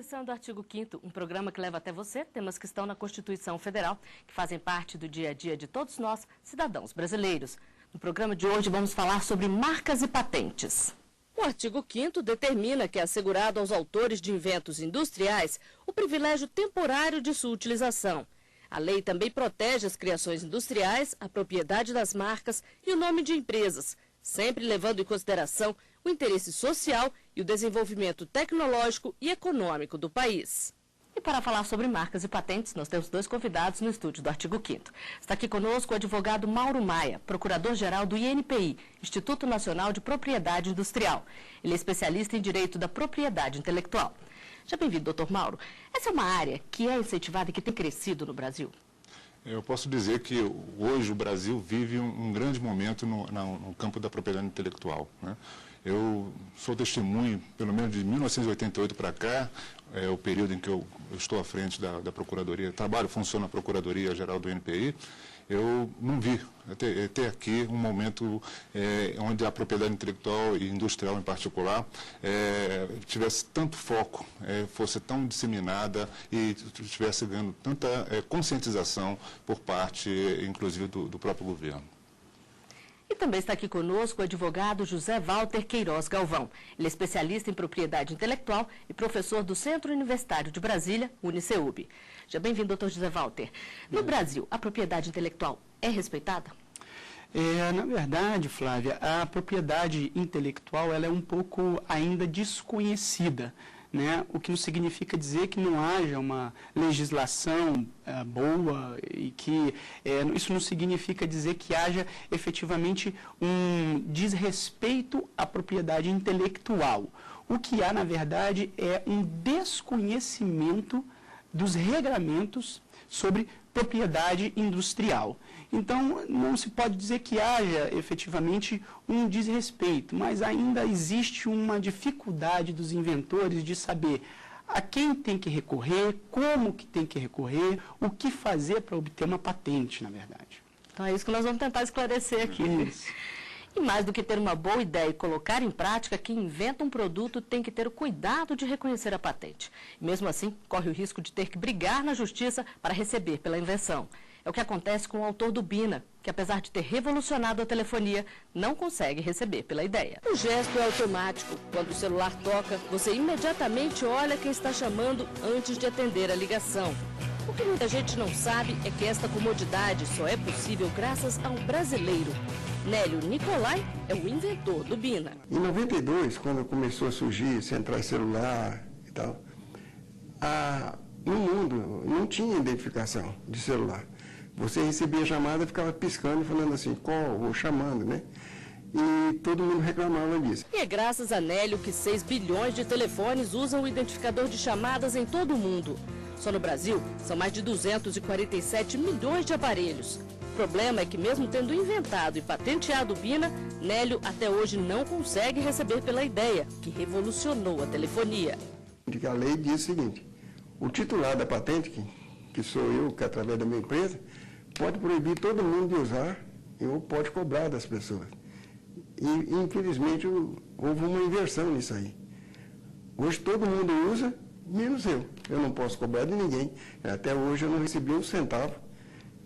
começando o Artigo 5º, um programa que leva até você temas que estão na Constituição Federal, que fazem parte do dia a dia de todos nós, cidadãos brasileiros. No programa de hoje vamos falar sobre marcas e patentes. O artigo 5º determina que é assegurado aos autores de inventos industriais o privilégio temporário de sua utilização. A lei também protege as criações industriais, a propriedade das marcas e o nome de empresas, sempre levando em consideração o interesse social e o desenvolvimento tecnológico e econômico do país. E para falar sobre marcas e patentes, nós temos dois convidados no estúdio do Artigo 5º. Está aqui conosco o advogado Mauro Maia, procurador-geral do INPI, Instituto Nacional de Propriedade Industrial. Ele é especialista em direito da propriedade intelectual. Já bem-vindo, doutor Mauro. Essa é uma área que é incentivada e que tem crescido no Brasil. Eu posso dizer que hoje o Brasil vive um grande momento no campo da propriedade intelectual, né? Eu sou testemunho, pelo menos de 1988 para cá, é o período em que eu estou à frente da Procuradoria, funciono na Procuradoria-Geral do INPI, eu não vi até aqui um momento onde a propriedade intelectual e industrial em particular tivesse tanto foco, fosse tão disseminada e estivesse ganhando tanta conscientização por parte, inclusive, do próprio governo. E também está aqui conosco o advogado José Walter Queiroz Galvão. Ele é especialista em propriedade intelectual e professor do Centro Universitário de Brasília, UniCeub. Já bem-vindo, doutor José Walter. No Brasil, a propriedade intelectual é respeitada? Na verdade, Flávia, a propriedade intelectual ela é um pouco ainda desconhecida, né? O que não significa dizer que não haja uma legislação boa e que isso não significa dizer que haja efetivamente um desrespeito à propriedade intelectual. O que há, na verdade, é um desconhecimento dos regramentos sobre propriedade industrial. Então, não se pode dizer que haja efetivamente um desrespeito, mas ainda existe uma dificuldade dos inventores de saber a quem tem que recorrer, como que tem que recorrer, o que fazer para obter uma patente, na verdade. Então é isso que nós vamos tentar esclarecer aqui. E mais do que ter uma boa ideia e colocar em prática, quem inventa um produto tem que ter o cuidado de reconhecer a patente. E mesmo assim, corre o risco de ter que brigar na justiça para receber pela invenção. É o que acontece com o autor do Bina, que apesar de ter revolucionado a telefonia, não consegue receber pela ideia. O gesto é automático. Quando o celular toca, você imediatamente olha quem está chamando antes de atender a ligação. O que muita gente não sabe é que esta comodidade só é possível graças a um brasileiro. Nélio Nicolai é o inventor do Bina. Em 92, quando começou a surgir centrais celular e tal, no mundo não tinha identificação de celular. Você recebia a chamada e ficava piscando e falando assim, call, ou chamando, né? E todo mundo reclamava disso. E é graças a Nélio que 6 bilhões de telefones usam o identificador de chamadas em todo o mundo. Só no Brasil, são mais de 247 milhões de aparelhos. O problema é que mesmo tendo inventado e patenteado o Bina, Nélio até hoje não consegue receber pela ideia, que revolucionou a telefonia. A lei diz o seguinte, o titular da patente, que sou eu, que através da minha empresa, pode proibir todo mundo de usar ou pode cobrar das pessoas. E infelizmente houve uma inversão nisso aí. Hoje todo mundo usa, menos eu. Eu não posso cobrar de ninguém. Até hoje eu não recebi um centavo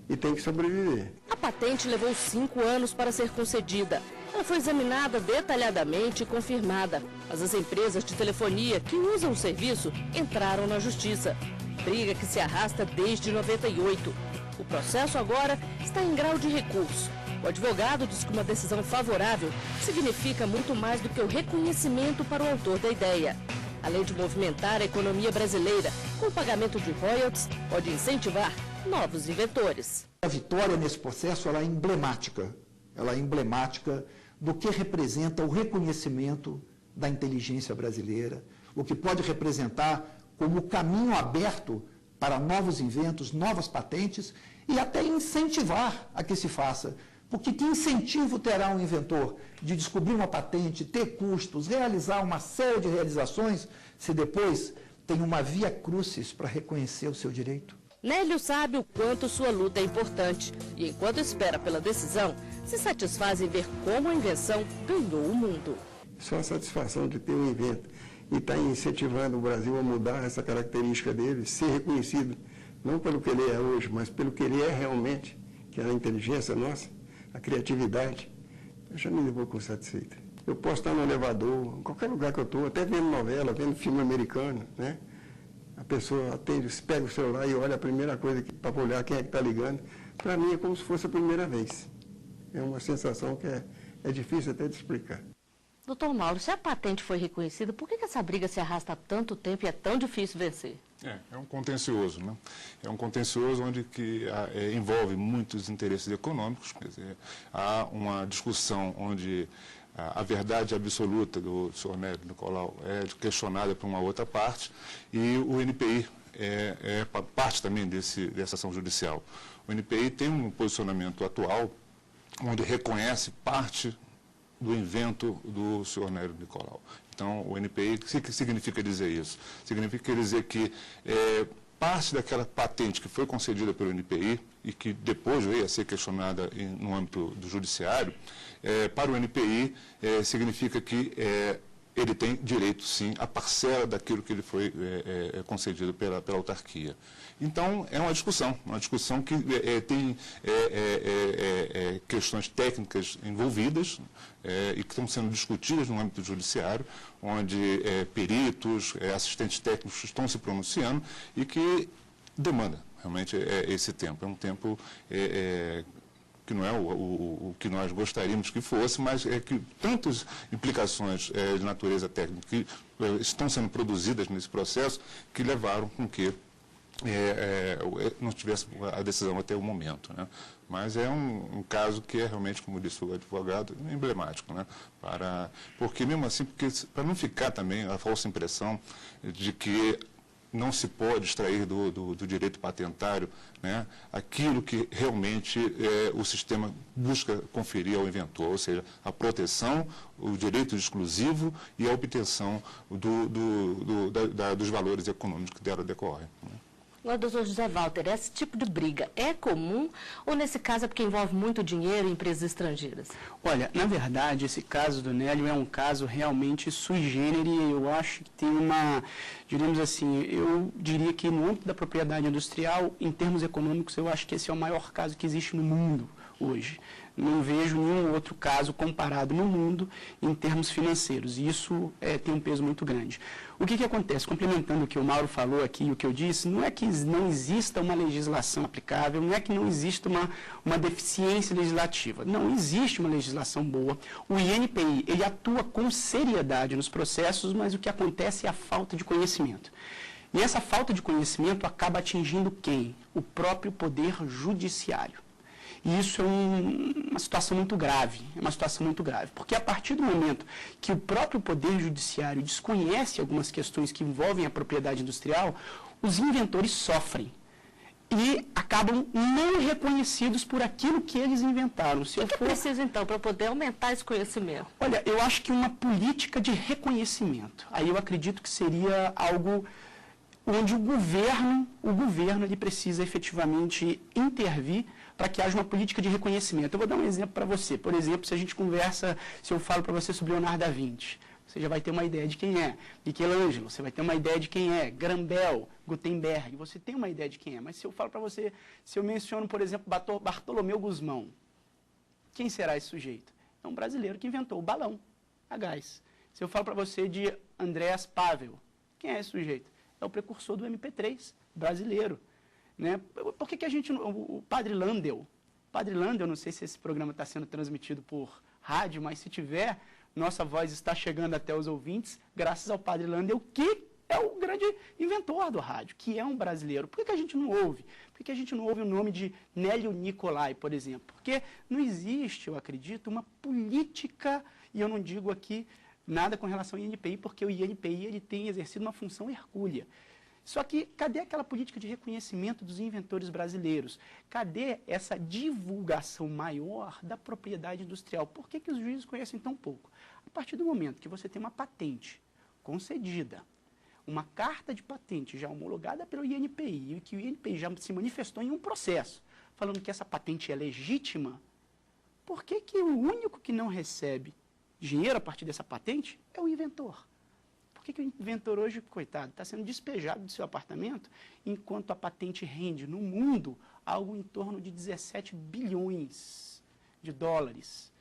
e tenho que sobreviver. A patente levou 5 anos para ser concedida. Ela foi examinada detalhadamente e confirmada. Mas as empresas de telefonia que usam o serviço entraram na justiça. Briga que se arrasta desde 98. O processo agora está em grau de recurso. O advogado diz que uma decisão favorável significa muito mais do que o reconhecimento para o autor da ideia. Além de movimentar a economia brasileira, com o pagamento de royalties, pode incentivar novos inventores. A vitória nesse processo ela é emblemática. Ela é emblemática do que representa o reconhecimento da inteligência brasileira, o que pode representar como caminho aberto para novos inventos, novas patentes e até incentivar a que se faça. Porque que incentivo terá um inventor de descobrir uma patente, ter custos, realizar uma série de realizações, se depois tem uma via crucis para reconhecer o seu direito? Nélio sabe o quanto sua luta é importante e, enquanto espera pela decisão, se satisfaz em ver como a invenção ganhou o mundo. Só a satisfação de ter um invento e está incentivando o Brasil a mudar essa característica dele, ser reconhecido, não pelo que ele é hoje, mas pelo que ele é realmente, que é a inteligência nossa, a criatividade, eu já me vou com satisfeita. Eu posso estar no elevador, em qualquer lugar que eu estou, até vendo novela, vendo filme americano, né? A pessoa atende, pega o celular e olha a primeira coisa para olhar quem é que está ligando. Para mim é como se fosse a primeira vez. É uma sensação que é difícil até de explicar. Doutor Mauro, se a patente foi reconhecida, por que essa briga se arrasta há tanto tempo e é tão difícil vencer? É um contencioso, né? É um contencioso onde que envolve muitos interesses econômicos, quer dizer, há uma discussão onde a verdade absoluta do senhor Nélio Nicolau é questionada por uma outra parte e o NPI é parte também dessa ação judicial. O NPI tem um posicionamento atual onde reconhece parte do invento do senhor Nélio Nicolau. Então, o NPI, o que significa dizer isso? Significa dizer que parte daquela patente que foi concedida pelo NPI e que depois veio a ser questionada no âmbito do judiciário, para o NPI significa que ele tem direito, sim, à parcela daquilo que ele foi concedido pela autarquia. Então, é uma discussão que tem questões técnicas envolvidas e que estão sendo discutidas no âmbito judiciário, onde peritos, assistentes técnicos estão se pronunciando e que demanda realmente esse tempo. É um tempo que não é o que nós gostaríamos que fosse, mas é que tantas implicações de natureza técnica que estão sendo produzidas nesse processo que levaram com que não tivesse a decisão até o momento, né? Mas é um caso que é realmente, como disse o advogado, emblemático, né? Porque mesmo assim, para não ficar também a falsa impressão de que não se pode extrair do direito patentário, né, aquilo que realmente o sistema busca conferir ao inventor, ou seja, a proteção, o direito exclusivo e a obtenção dos valores econômicos que dela decorrem, né? Agora, doutor José Walter, esse tipo de briga é comum ou nesse caso é porque envolve muito dinheiro em empresas estrangeiras? Olha, na verdade, esse caso do Nélio é um caso realmente sui generis. Eu acho que tem diríamos assim, eu diria que no âmbito da propriedade industrial, em termos econômicos, eu acho que esse é o maior caso que existe no mundo hoje. Não vejo nenhum outro caso comparado no mundo em termos financeiros. E isso tem um peso muito grande. O que acontece? Complementando o que o Mauro falou aqui e o que eu disse, não é que não exista uma legislação aplicável, não é que não exista uma deficiência legislativa. Não, existe uma legislação boa. O INPI, ele atua com seriedade nos processos, mas o que acontece é a falta de conhecimento. E essa falta de conhecimento acaba atingindo quem? O próprio poder judiciário. E isso é uma situação muito grave, porque a partir do momento que o próprio Poder Judiciário desconhece algumas questões que envolvem a propriedade industrial, os inventores sofrem e acabam não reconhecidos por aquilo que eles inventaram. O que precisa, então, para poder aumentar esse conhecimento? Olha, eu acho que uma política de reconhecimento, aí eu acredito que seria algo onde o governo ele precisa efetivamente intervir para que haja uma política de reconhecimento. Eu vou dar um exemplo para você. Por exemplo, se eu falo para você sobre Leonardo da Vinci, você já vai ter uma ideia de quem é. Michelangelo, você vai ter uma ideia de quem é. Grambel, Gutenberg, você tem uma ideia de quem é. Mas se eu falo para você, se eu menciono, por exemplo, Bartolomeu Guzmão, quem será esse sujeito? É um brasileiro que inventou o balão a gás. Se eu falo para você de Andreas Pavel, quem é esse sujeito? É o precursor do MP3 brasileiro. Né? Por que a gente... O Padre Landel, não sei se esse programa está sendo transmitido por rádio, mas se tiver, nossa voz está chegando até os ouvintes, graças ao Padre Landel, que é o grande inventor do rádio, que é um brasileiro. Por que a gente não ouve? Por que a gente não ouve o nome de Nélio Nicolai, por exemplo? Porque não existe, eu acredito, uma política, e eu não digo aqui nada com relação ao INPI, porque o INPI ele tem exercido uma função hercúlea. Só que cadê aquela política de reconhecimento dos inventores brasileiros? Cadê essa divulgação maior da propriedade industrial? Por que os juízes conhecem tão pouco? A partir do momento que você tem uma patente concedida, uma carta de patente já homologada pelo INPI, e que o INPI já se manifestou em um processo, falando que essa patente é legítima, por que o único que não recebe dinheiro a partir dessa patente é o inventor? Por que o inventor hoje, coitado, está sendo despejado do seu apartamento, enquanto a patente rende no mundo algo em torno de 17 bilhões de dólares?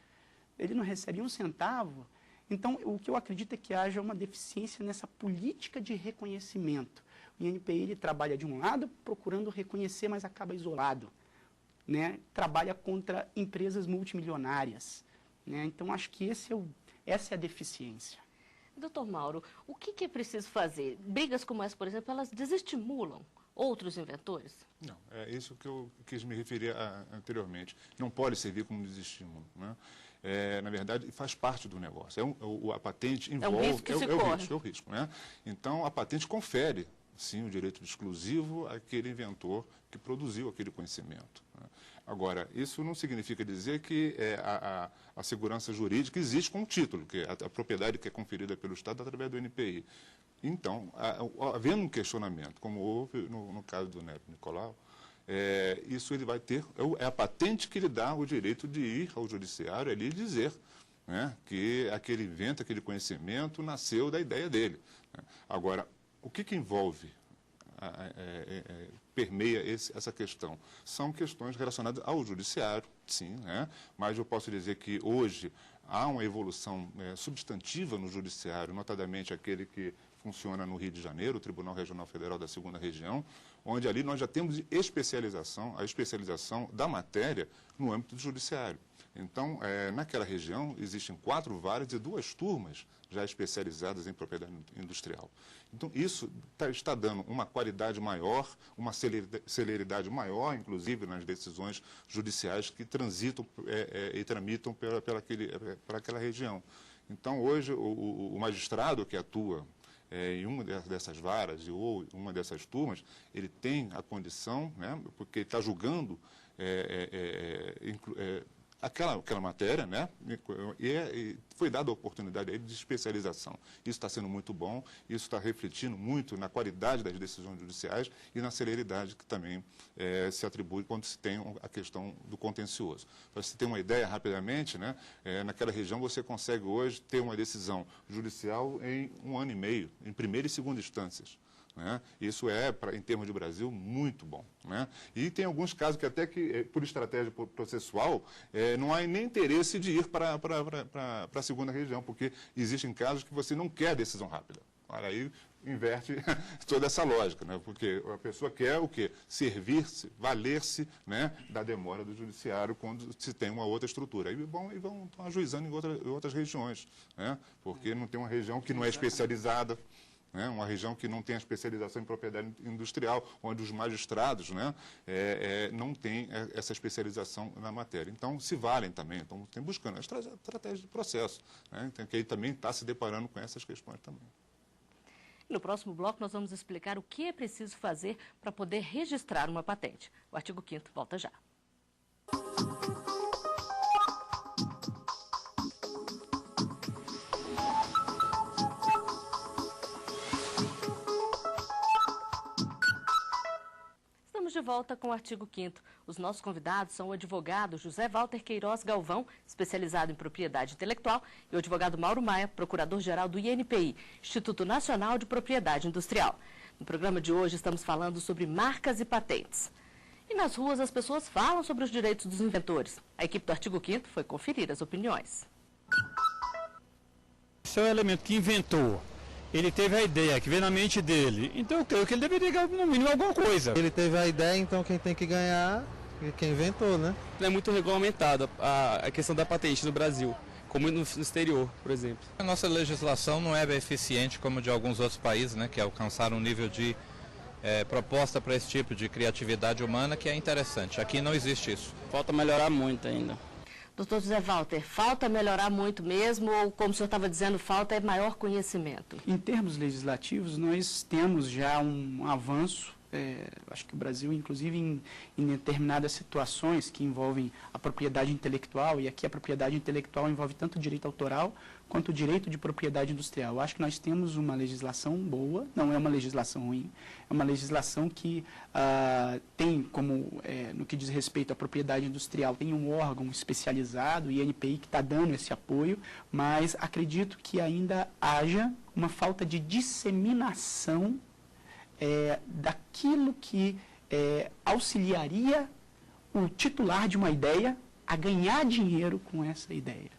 Ele não recebe um centavo. Então, o que eu acredito é que haja uma deficiência nessa política de reconhecimento. O INPI ele trabalha de um lado, procurando reconhecer, mas acaba isolado, né? Trabalha contra empresas multimilionárias, né? Então, acho que essa é a deficiência. Doutor Mauro, o que é preciso fazer? Brigas como essa, por exemplo, elas desestimulam outros inventores? Não, é isso que eu quis me referir anteriormente. Não pode servir como desestímulo, né? Na verdade, faz parte do negócio. A patente envolve... É um risco que se corre. É o risco, né? Então, a patente confere, sim, o direito exclusivo àquele inventor que produziu aquele conhecimento, né? Agora, isso não significa dizer que a segurança jurídica existe com o título, que é a propriedade que é conferida pelo Estado através do INPI. Então, havendo um questionamento, como houve no caso do Neto Nicolau, isso ele vai ter, é a patente que lhe dá o direito de ir ao judiciário ali e dizer, né, que aquele invento, aquele conhecimento nasceu da ideia dele, né? Agora, o que envolve, permeia essa questão? São questões relacionadas ao judiciário, sim, né? Mas eu posso dizer que hoje há uma evolução substantiva no judiciário, notadamente aquele que funciona no Rio de Janeiro, o Tribunal Regional Federal da 2ª Região, onde ali nós já temos a especialização da matéria no âmbito do judiciário. Então, naquela região, existem 4 varas e 2 turmas já especializadas em propriedade industrial. Então, isso está dando uma qualidade maior, uma celeridade maior, inclusive, nas decisões judiciais que transitam e tramitam para aquela região. Então, hoje, o magistrado que atua em uma dessas varas ou uma dessas turmas, ele tem a condição, né, porque ele está julgando aquela matéria, né, e foi dada a oportunidade a ele de especialização. Isso está sendo muito bom, isso está refletindo muito na qualidade das decisões judiciais e na celeridade que também se atribui quando se tem a questão do contencioso. Para você ter uma ideia rapidamente, né, naquela região você consegue hoje ter uma decisão judicial em 1 ano e meio, em primeira e segunda instâncias, né? Isso em termos de Brasil, muito bom, né? E tem alguns casos que até que, por estratégia processual, não há nem interesse de ir para a segunda região, porque existem casos que você não quer decisão rápida. Olha, aí inverte toda essa lógica, né? Porque a pessoa quer o quê? Servir-se, valer-se, né, da demora do judiciário quando se tem uma outra estrutura. Aí vão ajuizando em outras regiões, né? Porque não tem uma região que não é especializada, né, uma região que não tem a especialização em propriedade industrial, onde os magistrados, né, não têm essa especialização na matéria. Então, se valem também, então tem buscando a estratégia de processo, né, então, que aí também está se deparando com essas questões também. No próximo bloco, nós vamos explicar o que é preciso fazer para poder registrar uma patente. O artigo 5º volta já. De volta com o artigo 5º. Os nossos convidados são o advogado José Walter Queiroz Galvão, especializado em propriedade intelectual, e o advogado Mauro Maia, procurador-geral do INPI, Instituto Nacional de Propriedade Industrial. No programa de hoje estamos falando sobre marcas e patentes. E nas ruas as pessoas falam sobre os direitos dos inventores. A equipe do artigo 5º foi conferir as opiniões. Esse é o elemento que inventou. Ele teve a ideia que veio na mente dele, então eu creio que ele deveria ganhar no mínimo alguma coisa. Ele teve a ideia, então quem tem que ganhar é quem inventou, né? É muito regulamentado a questão da patente no Brasil, como no exterior, por exemplo. A nossa legislação não é eficiente como de alguns outros países, né, que alcançaram um nível de proposta para esse tipo de criatividade humana que é interessante. Aqui não existe isso. Falta melhorar muito ainda. Doutor José Walter, falta melhorar muito mesmo ou, como o senhor estava dizendo, falta maior conhecimento? Em termos legislativos, nós temos já um avanço acho que o Brasil, inclusive em determinadas situações que envolvem a propriedade intelectual, e aqui a propriedade intelectual envolve tanto o direito autoral quanto o direito de propriedade industrial. Eu acho que nós temos uma legislação boa, não é uma legislação ruim, é uma legislação que tem como, no que diz respeito à propriedade industrial, tem um órgão especializado, o INPI, que está dando esse apoio, mas acredito que ainda haja uma falta de disseminação daquilo que auxiliaria o titular de uma ideia a ganhar dinheiro com essa ideia,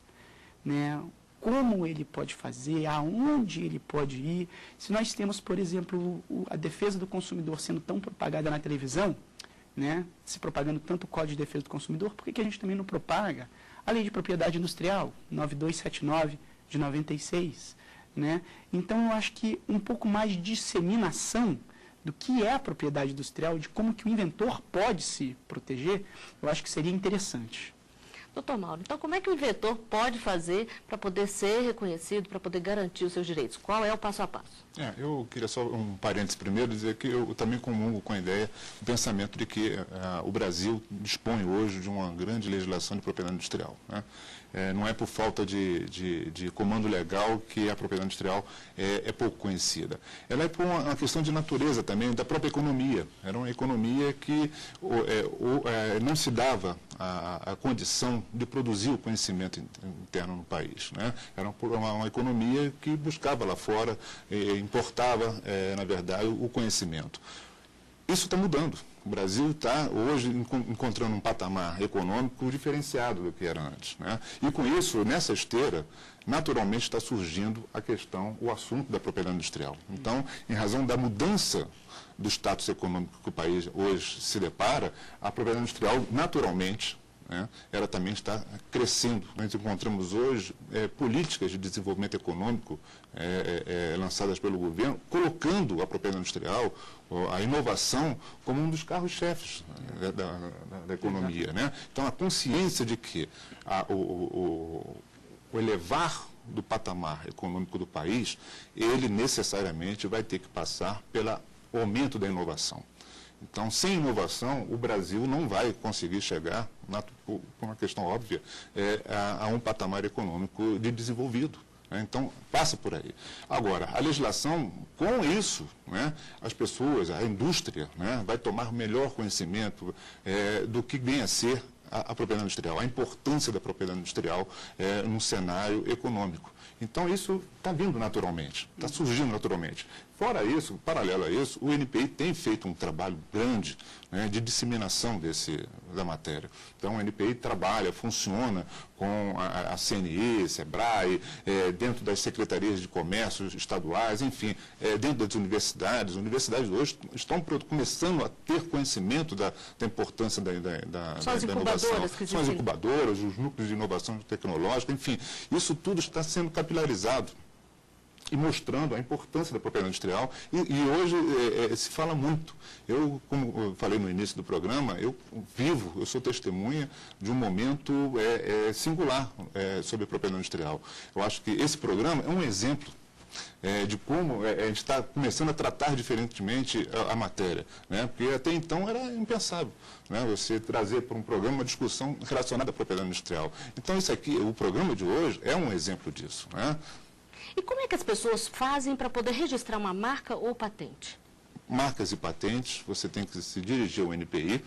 né? Como ele pode fazer, aonde ele pode ir. Se nós temos, por exemplo, a defesa do consumidor sendo tão propagada na televisão, né, se propagando tanto o Código de Defesa do Consumidor, por que a gente também não propaga a Lei de Propriedade Industrial, 9279, de 96? Né? Então, eu acho que um pouco mais de disseminação do que é a propriedade industrial, de como que o inventor pode se proteger, eu acho que seria interessante. Doutor Mauro, então como é que o inventor pode fazer para poder ser reconhecido, para poder garantir os seus direitos? Qual é o passo a passo? Eu queria só um parênteses primeiro, dizer que eu também comungo com a ideia, o pensamento de que o Brasil dispõe hoje de uma grande legislação de propriedade industrial, né? Não é por falta de comando legal que a propriedade industrial é pouco conhecida. Ela é por uma questão de natureza também, da própria economia. Era uma economia que não se dava a condição de produzir o conhecimento interno no país, né? Era uma economia que buscava lá fora, importava, na verdade, o conhecimento. Isso está mudando. O Brasil está hoje encontrando um patamar econômico diferenciado do que era antes, né? E com isso, nessa esteira, naturalmente está surgindo o assunto da propriedade industrial. Então, em razão da mudança do status econômico que o país hoje se depara, a propriedade industrial, naturalmente, né, ela também está crescendo. Nós encontramos hoje políticas de desenvolvimento econômico lançadas pelo governo, colocando a propriedade industrial, a inovação, como um dos carros-chefes da economia, né? Então, a consciência de que o elevar do patamar econômico do país, ele necessariamente vai ter que passar pelo aumento da inovação. Então, sem inovação, o Brasil não vai conseguir chegar, por uma questão óbvia, a um patamar econômico de desenvolvido. Né? Então, passa por aí. Agora, a legislação, com isso, né, as pessoas, a indústria, né, vai tomar melhor conhecimento do que vem a ser a propriedade industrial, a importância da propriedade industrial num cenário econômico. Então, isso está vindo naturalmente, está surgindo naturalmente. Fora isso, paralelo a isso, o INPI tem feito um trabalho grande, né, de disseminação da matéria. Então, o INPI trabalha, funciona com a CNE, SEBRAE, dentro das secretarias de comércio estaduais, enfim, dentro das universidades. As universidades hoje estão começando a ter conhecimento da importância da inovação. São as incubadoras, os núcleos de inovação tecnológica, enfim, isso tudo está sendo capilarizado e mostrando a importância da propriedade industrial. E hoje se fala muito. Eu, como eu falei no início do programa, eu sou testemunha de um momento singular sobre a propriedade industrial. Eu acho que esse programa é um exemplo de como a gente está começando a tratar diferentemente a matéria, né? Porque até então era impensável, né, você trazer para um programa uma discussão relacionada à propriedade industrial. Então, isso aqui, o programa de hoje é um exemplo disso, né? E como é que as pessoas fazem para poder registrar uma marca ou patente? Marcas e patentes, você tem que se dirigir ao NPI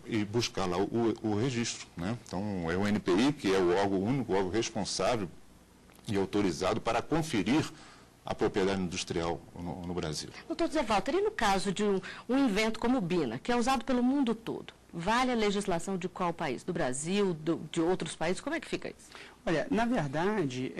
e buscar lá o registro, né? Então, é o NPI que é o órgão único, o órgão responsável e autorizado para conferir a propriedade industrial no Brasil. Doutor Zé Walter, e no caso de um invento como o BINA, que é usado pelo mundo todo, vale a legislação de qual país? Do Brasil, de outros países? Como é que fica isso? Olha, na verdade,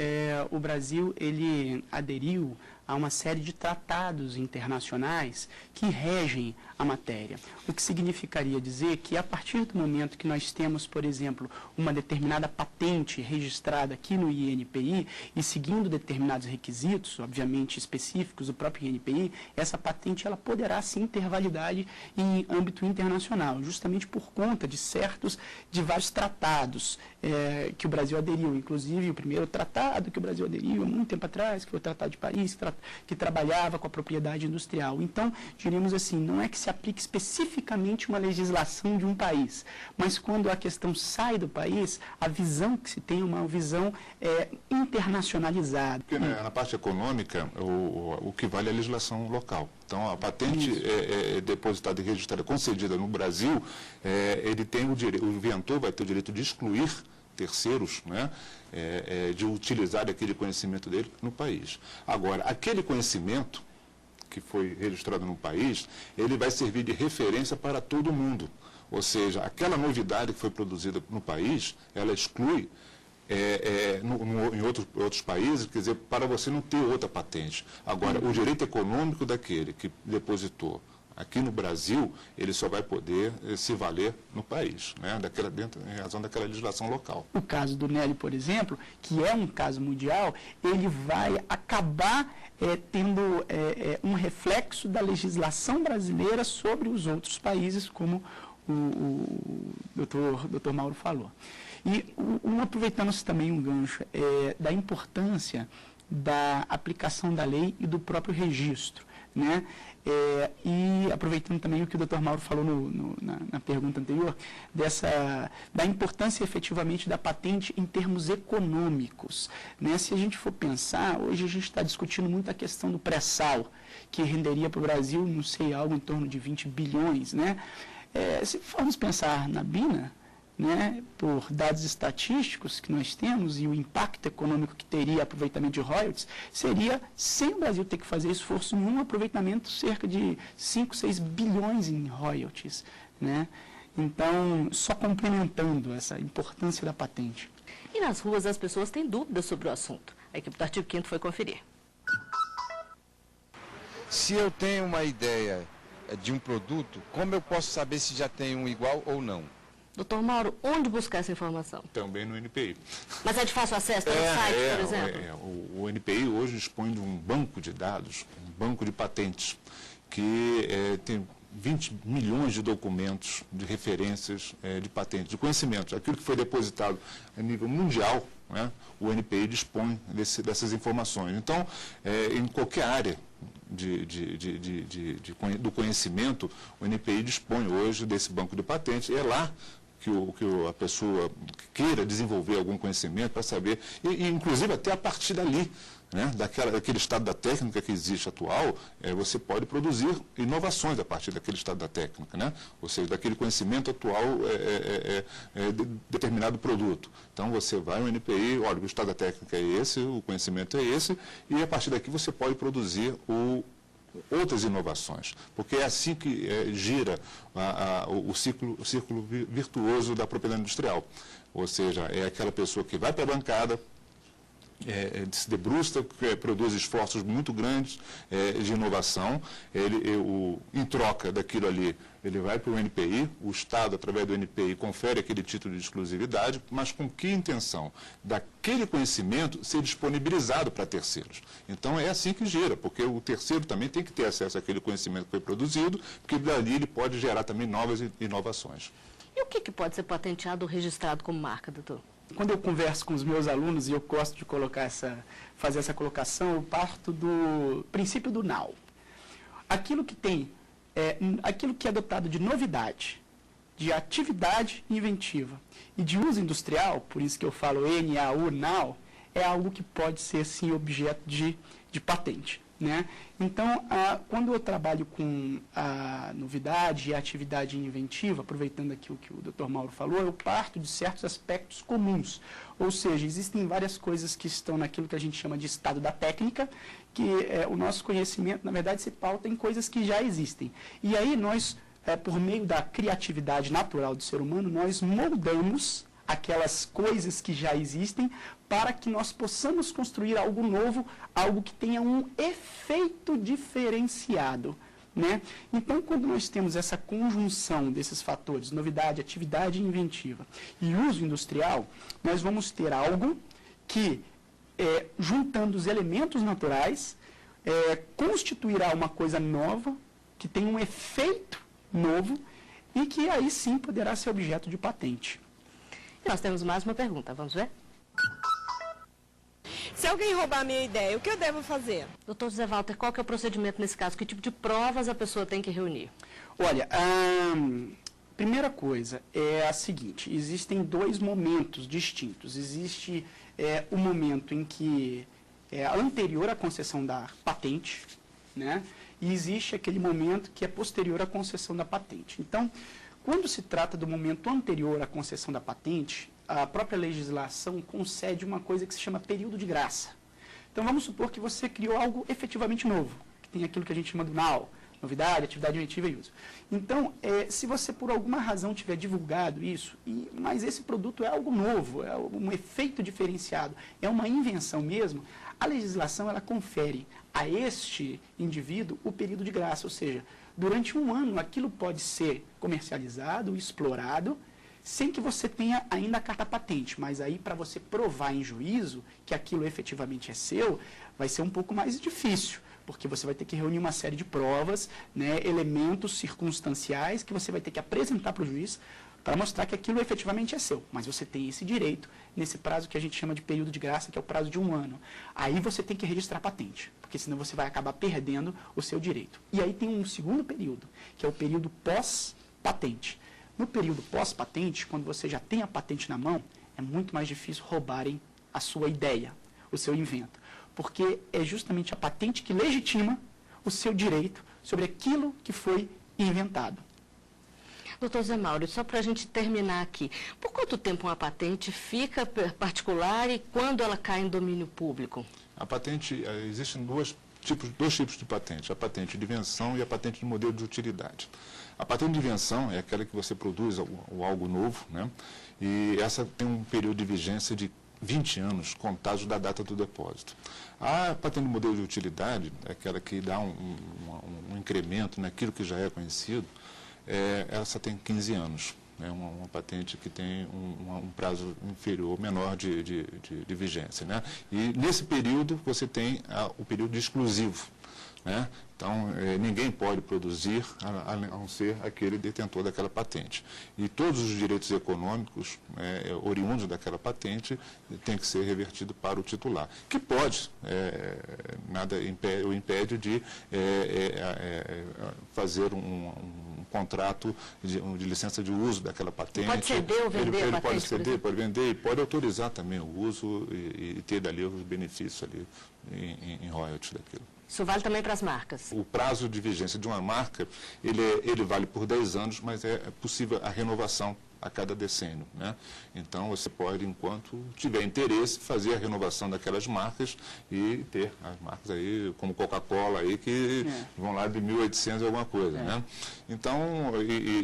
o Brasil ele aderiu a uma série de tratados internacionais que regem a matéria. O que significaria dizer que, a partir do momento que nós temos, por exemplo, uma determinada patente registrada aqui no INPI e seguindo determinados requisitos, obviamente específicos do próprio INPI, essa patente ela poderá sim ter validade em âmbito internacional, justamente por conta de vários tratados que o Brasil aderiu. Inclusive, o primeiro tratado que o Brasil aderiu há muito tempo atrás, que foi o Tratado de Paris, que que trabalhava com a propriedade industrial. Então, diríamos assim, não é que se aplique especificamente uma legislação de um país, mas quando a questão sai do país, a visão que se tem é uma visão internacionalizada. Porque, na parte econômica, o que vale é a legislação local. Então, a patente depositada e registrada, concedida no Brasil, ele tem o direito, o inventor vai ter o direito de excluir terceiros, né, de utilizar aquele conhecimento dele no país. Agora, aquele conhecimento que foi registrado no país, ele vai servir de referência para todo mundo. Ou seja, aquela novidade que foi produzida no país, ela exclui em outros países, quer dizer, para você não ter outra patente. Agora, o direito econômico daquele que depositou aqui no Brasil, ele só vai poder se valer no país, né, em razão daquela legislação local. O caso do Nelly, por exemplo, que é um caso mundial, ele vai acabar tendo um reflexo da legislação brasileira sobre os outros países, como o doutor Mauro falou. E aproveitando-se também um gancho da importância da aplicação da lei e do próprio registro, né? E aproveitando também o que o Dr. Mauro falou na pergunta anterior, da importância efetivamente da patente em termos econômicos, né? Se a gente for pensar, hoje a gente está discutindo muito a questão do pré-sal, que renderia para o Brasil, não sei, algo em torno de 20 bilhões, né? Se formos pensar na BINA, né, por dados estatísticos que nós temos e o impacto econômico que teria aproveitamento de royalties, seria, sem o Brasil ter que fazer esforço nenhum, aproveitamento cerca de 5, 6 bilhões em royalties, né? Então, só complementando essa importância da patente. E nas ruas as pessoas têm dúvidas sobre o assunto. A equipe do Artigo 5º foi conferir. Se eu tenho uma ideia de um produto, como eu posso saber se já tem um igual ou não? Doutor Mauro, onde buscar essa informação? Também no NPI. Mas é de fácil acesso? Está no site, por exemplo? O NPI hoje dispõe de um banco de dados, um banco de patentes, que tem 20 milhões de documentos, de referências de patentes, de conhecimentos. Aquilo que foi depositado a nível mundial, né, o NPI dispõe dessas informações. Então, em qualquer área do conhecimento, o NPI dispõe hoje desse banco de patentes. É lá que a pessoa queira desenvolver algum conhecimento para saber, e inclusive até a partir dali, né, daquele estado da técnica que existe atual, você pode produzir inovações a partir daquele estado da técnica, né? Ou seja, daquele conhecimento atual de determinado produto. Então você vai ao NPI, olha, o estado da técnica é esse, o conhecimento é esse, e a partir daqui você pode produzir outras inovações, porque é assim que gira o círculo virtuoso da propriedade industrial. Ou seja, é aquela pessoa que vai para a bancada, se debruça, produz esforços muito grandes de inovação, em troca daquilo ali, ele vai para o NPI, o Estado, através do NPI, confere aquele título de exclusividade, mas com que intenção? Daquele conhecimento ser disponibilizado para terceiros. Então é assim que gira, porque o terceiro também tem que ter acesso àquele conhecimento que foi produzido, porque dali ele pode gerar também novas inovações. E o que pode ser patenteado ou registrado como marca, doutor? Quando eu converso com os meus alunos, e eu gosto de fazer essa colocação, eu parto do princípio do now. Aquilo que é adotado de novidade, de atividade inventiva e de uso industrial, por isso que eu falo NAU, now, é algo que pode ser, sim, objeto de patente, né? Então, quando eu trabalho com a novidade e a atividade inventiva, aproveitando aqui o que o Dr. Mauro falou, eu parto de certos aspectos comuns. Ou seja, existem várias coisas que estão naquilo que a gente chama de estado da técnica, que o nosso conhecimento, na verdade, se pauta em coisas que já existem. E aí nós, por meio da criatividade natural do ser humano, nós moldamos aquelas coisas que já existem para que nós possamos construir algo novo, algo que tenha um efeito diferenciado, né? Então, quando nós temos essa conjunção desses fatores, novidade, atividade inventiva e uso industrial, nós vamos ter algo que, juntando os elementos naturais, constituirá uma coisa nova, que tem um efeito novo e que aí sim poderá ser objeto de patente. Nós temos mais uma pergunta, vamos ver? Se alguém roubar a minha ideia, o que eu devo fazer? Doutor José Walter, qual que é o procedimento nesse caso? Que tipo de provas a pessoa tem que reunir? Olha, primeira coisa é a seguinte, existem dois momentos distintos. Existe o momento em que é anterior à concessão da patente, né? E existe aquele momento que é posterior à concessão da patente. Então, quando se trata do momento anterior à concessão da patente, a própria legislação concede uma coisa que se chama período de graça. Então, vamos supor que você criou algo efetivamente novo, que tem aquilo que a gente chama do NAU, novidade, atividade inventiva e uso. Então, se você por alguma razão tiver divulgado isso, mas esse produto é algo novo, é um efeito diferenciado, é uma invenção mesmo, a legislação ela confere a este indivíduo o período de graça, ou seja, durante um ano aquilo pode ser comercializado, explorado, sem que você tenha ainda a carta patente, mas aí para você provar em juízo que aquilo efetivamente é seu, vai ser um pouco mais difícil, porque você vai ter que reunir uma série de provas, né, elementos circunstanciais que você vai ter que apresentar para o juiz para mostrar que aquilo efetivamente é seu. Mas você tem esse direito nesse prazo que a gente chama de período de graça, que é o prazo de 1 ano. Aí você tem que registrar a patente, porque senão você vai acabar perdendo o seu direito. E aí tem um segundo período, que é o período pós-patente. No período pós-patente, quando você já tem a patente na mão, é muito mais difícil roubarem a sua ideia, o seu invento. Porque é justamente a patente que legitima o seu direito sobre aquilo que foi inventado. Doutor Zé Mauro, só para a gente terminar aqui, por quanto tempo uma patente fica particular e quando ela cai em domínio público? A patente, existem dois tipos de patente, a patente de invenção e a patente de modelo de utilidade. A patente de invenção é aquela que você produz algo novo, né? E essa tem um período de vigência de 20 anos contados da data do depósito. A patente de modelo de utilidade é aquela que dá um incremento naquilo que já é conhecido, essa tem 15 anos. É uma patente que tem um prazo inferior, menor de vigência, né? E nesse período você tem o período exclusivo, né? Então, ninguém pode produzir a não ser aquele detentor daquela patente. E todos os direitos econômicos oriundos daquela patente têm que ser revertidos para o titular, que pode, nada o impede de fazer um contrato de licença de uso daquela patente. Pode ceder ou vender a patente, pode ceder, pode vender e pode autorizar também o uso e ter dali os benefícios ali em royalties daquilo. Isso vale também para as marcas? O prazo de vigência de uma marca, ele vale por 10 anos, mas é possível a renovação a cada decênio, né? Então, você pode, enquanto tiver interesse, fazer a renovação daquelas marcas e ter as marcas aí, como Coca-Cola aí, que vão lá de 1800 e alguma coisa, né? Então,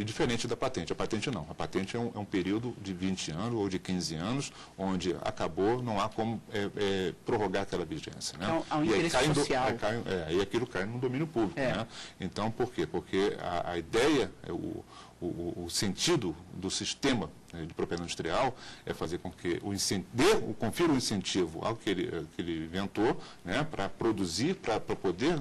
diferente da patente. A patente não. A patente é um período de 20 anos ou de 15 anos, onde acabou, não há como prorrogar aquela vigência, né? Então, há um interesse social. Aí aquilo cai no domínio público, né? Então, por quê? Porque a ideia, o sentido do sistema de propriedade industrial é fazer com que confira o incentivo ao que ele inventou, né, para produzir, para poder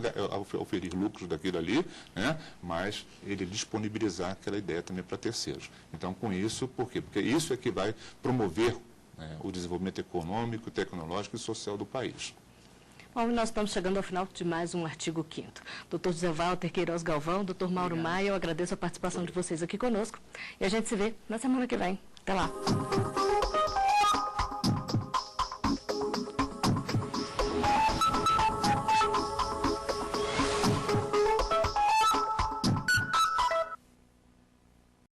oferir lucros daquilo ali, né, mas ele disponibilizar aquela ideia também para terceiros. Então, com isso, por quê? Porque isso é que vai promover o desenvolvimento econômico, tecnológico e social do país. Bom, nós estamos chegando ao final de mais um artigo 5º. Dr. José Walter Queiroz Galvão, Dr. Mauro Maia, eu agradeço a participação de vocês aqui conosco e a gente se vê na semana que vem. Até lá.